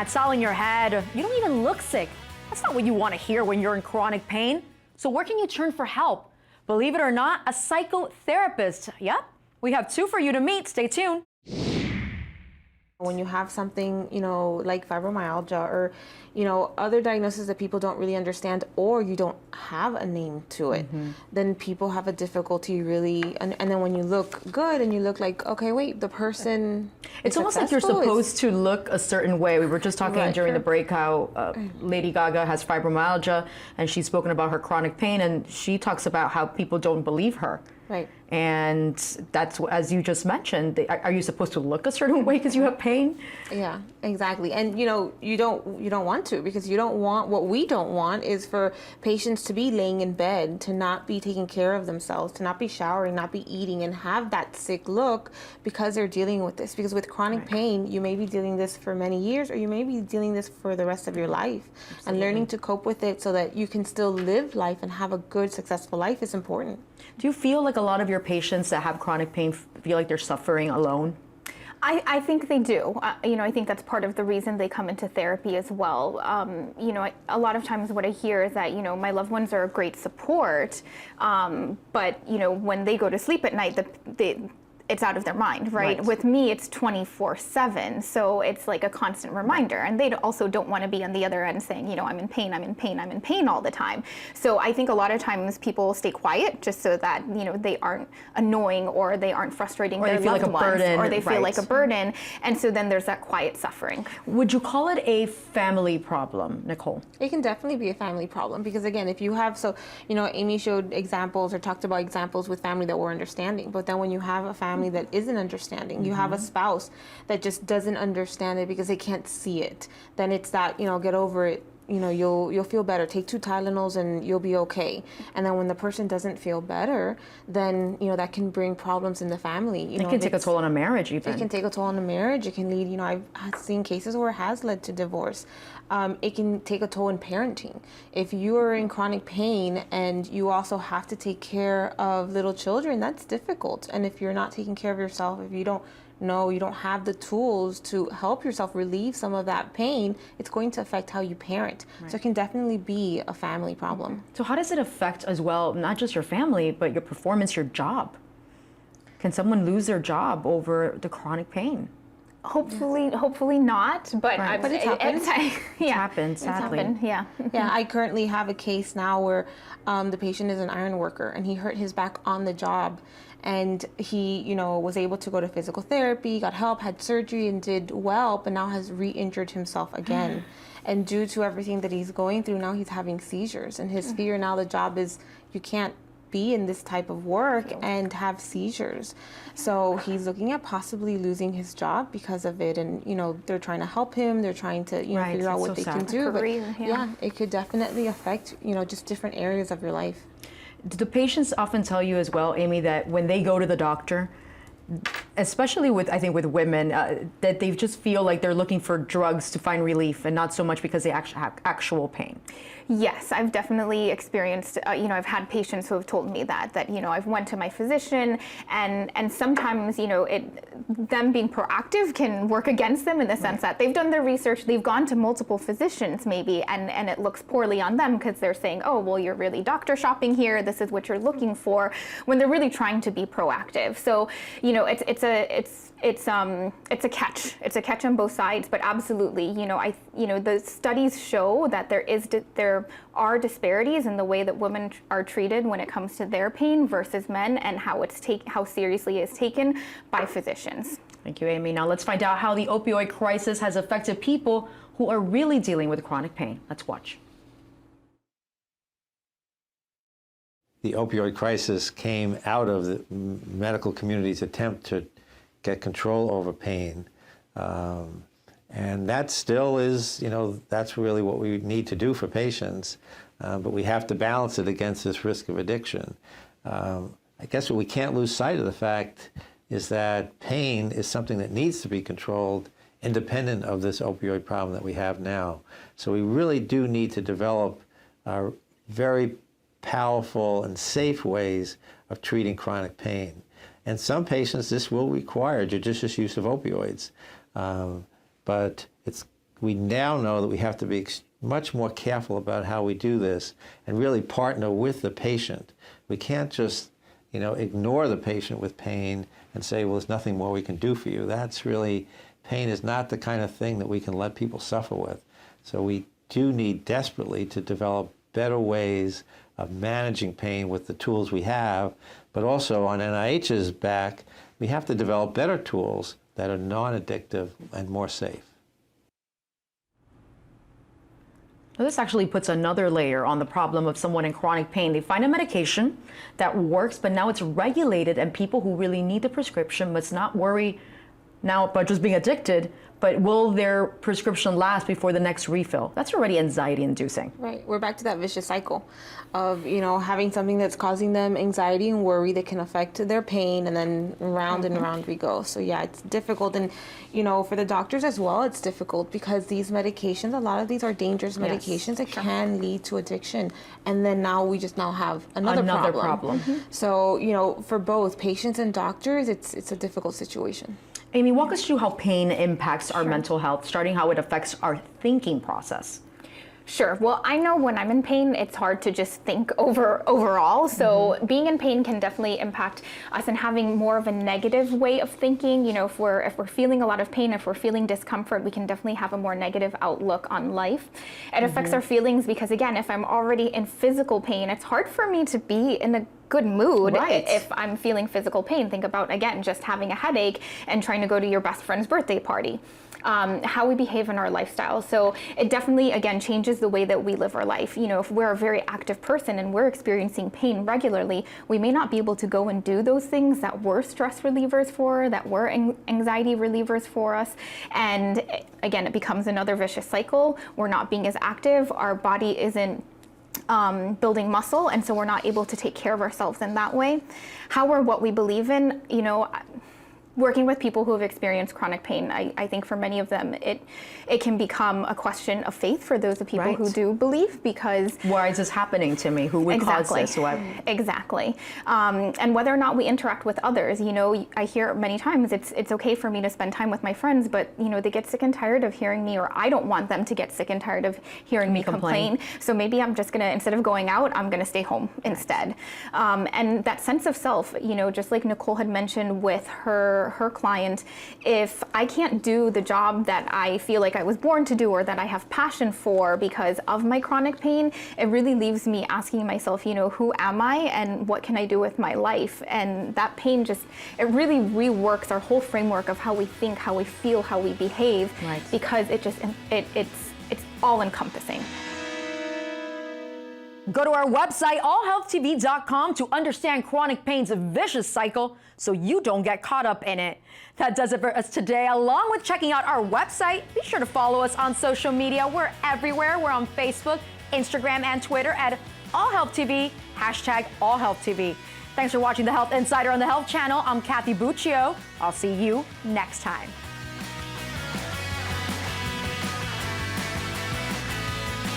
mad, selling your head. You don't even look sick. That's not what you want to hear when you're in chronic pain. So where can you turn for help? Believe it or not, a psychotherapist. Yep, we have two for you to meet. Stay tuned. When you have something, like fibromyalgia or, other diagnoses that people don't really understand, or you don't have a name to it, then people have a difficulty really. And then when you look good and you look like, okay, wait, the person. It's almost like you're supposed to look a certain way. We were just talking during the break how Lady Gaga has fibromyalgia, and she's spoken about her chronic pain, and she talks about how people don't believe her. Right. And that's, as you just mentioned, are you supposed to look a certain way because you have pain? Yeah, exactly. And you don't want to, because you don't want, what we don't want is for patients to be laying in bed, to not be taking care of themselves, to not be showering, not be eating, and have that sick look because they're dealing with this. Because with chronic pain, you may be dealing this for many years, or you may be dealing this for the rest of your life. Absolutely. And learning to cope with it so that you can still live life and have a good, successful life is important. Do you feel like a lot of your patients that have chronic pain feel like they're suffering alone? I think they do. I think that's part of the reason they come into therapy as well. A lot of times what I hear is that, my loved ones are a great support, but, when they go to sleep at night, it's out of their mind, right? With me, it's 24/7, so it's like a constant reminder. And they also don't want to be on the other end saying, I'm in pain, I'm in pain, I'm in pain all the time. So I think a lot of times people stay quiet just so that, they aren't annoying, or they aren't frustrating their loved ones, or they feel like a burden. And so then there's that quiet suffering. Would you call it a family problem, Nicole? It can definitely be a family problem, because again, if you have, Amy showed examples or talked about examples with family that were understanding, but then when you have a family that isn't understanding, you have a spouse that just doesn't understand it because they can't see it, then it's that, get over it, you'll feel better, take 2 Tylenols and you'll be okay. And then when the person doesn't feel better, then that can bring problems in the family. It can take a toll on a marriage even. It can take a toll on a marriage. It can lead, I've seen cases where it has led to divorce. It can take a toll in parenting. If you are in chronic pain and you also have to take care of little children, that's difficult. And if you're not taking care of yourself, if you don't know, you don't have the tools to help yourself relieve some of that pain, it's going to affect how you parent. So it can definitely be a family problem. So how does it affect as well, not just your family, but your performance, your job? Can someone lose their job over the chronic pain? Hopefully not, but it happens. It happens, sadly. Yeah. Yeah, I currently have a case now where the patient is an iron worker, and he hurt his back on the job. And he, was able to go to physical therapy, got help, had surgery, and did well, but now has re-injured himself again. And due to everything that he's going through, now he's having seizures. And his fear now, the job is, you can't be in this type of work and have seizures. So he's looking at possibly losing his job because of it. And, they're trying to help him. They're trying to, figure out what they can do. But yeah, it could definitely affect, just different areas of your life. Do the patients often tell you as well, Amy, that when they go to the doctor, especially with women, that they just feel like they're looking for drugs to find relief and not so much because they actually have actual pain? Yes, I've definitely experienced, I've had patients who have told me that I've went to my physician, and sometimes, them being proactive can work against them in the sense that they've done their research, they've gone to multiple physicians maybe, and it looks poorly on them because they're saying, oh, well, you're really doctor shopping here, this is what you're looking for, when they're really trying to be proactive. So, it's a catch. It's a catch on both sides, but absolutely, the studies show that there are disparities in the way that women are treated when it comes to their pain versus men, and how seriously it's taken by physicians. Thank you, Amy. Now let's find out how the opioid crisis has affected people who are really dealing with chronic pain. Let's watch. The opioid crisis came out of the medical community's attempt to get control over pain. And that still is, that's really what we need to do for patients. But we have to balance it against this risk of addiction. I guess what we can't lose sight of the fact is that pain is something that needs to be controlled independent of this opioid problem that we have now. So we really do need to develop very powerful and safe ways of treating chronic pain. And some patients, this will require judicious use of opioids. But it's we now know that we have to be much more careful about how we do this and really partner with the patient. We can't just, ignore the patient with pain and say, well, there's nothing more we can do for you. That's really, pain is not the kind of thing that we can let people suffer with. So we do need desperately to develop better ways of managing pain with the tools we have, but also on NIH's back, we have to develop better tools that are non-addictive and more safe. Well, this actually puts another layer on the problem of someone in chronic pain. They find a medication that works, but now it's regulated, and people who really need the prescription must not worry now about just being addicted, but will their prescription last before the next refill? That's already anxiety inducing. Right. We're back to that vicious cycle of, having something that's causing them anxiety and worry that can affect their pain, and then round and round we go. So yeah, it's difficult. And, for the doctors as well, it's difficult because these medications, a lot of these are dangerous medications that can lead to addiction. And then now we have another problem. So, for both patients and doctors, it's a difficult situation. Amy, walk us through how pain impacts our mental health, starting how it affects our thinking process. Sure. Well, I know when I'm in pain, it's hard to just think overall. So being in pain can definitely impact us in having more of a negative way of thinking. If we're feeling a lot of pain, if we're feeling discomfort, we can definitely have a more negative outlook on life. It affects our feelings because, again, if I'm already in physical pain, it's hard for me to be in a good mood if I'm feeling physical pain. Think about, again, just having a headache and trying to go to your best friend's birthday party. How we behave in our lifestyle. So it definitely, again, changes the way that we live our life. If we're a very active person and we're experiencing pain regularly, we may not be able to go and do those things that were stress relievers that were anxiety relievers for us. And again, it becomes another vicious cycle. We're not being as active. Our body isn't building muscle, and so we're not able to take care of ourselves in that way. How or what we believe in, working with people who have experienced chronic pain, I think for many of them, it can become a question of faith for those of people who do believe, because why is this happening to me? Who would cause this? Exactly. And whether or not we interact with others, I hear many times it's okay for me to spend time with my friends, but they get sick and tired of hearing me, or I don't want them to get sick and tired of hearing me complain. So maybe I'm just gonna, instead of going out, I'm gonna stay home instead. And that sense of self, just like Nicole had mentioned with her client, if I can't do the job that I feel like I was born to do or that I have passion for because of my chronic pain, it really leaves me asking myself, who am I and what can I do with my life? And that pain it really reworks our whole framework of how we think, how we feel, how we behave, because it's all encompassing. Go to our website, allhealthtv.com, to understand chronic pain's vicious cycle so you don't get caught up in it. That does it for us today. Along with checking out our website, be sure to follow us on social media. We're everywhere. We're on Facebook, Instagram, and Twitter at allhealthtv, #allhealthtv. Thanks for watching The Health Insider on the Health Channel. I'm Kathy Buccio. I'll see you next time.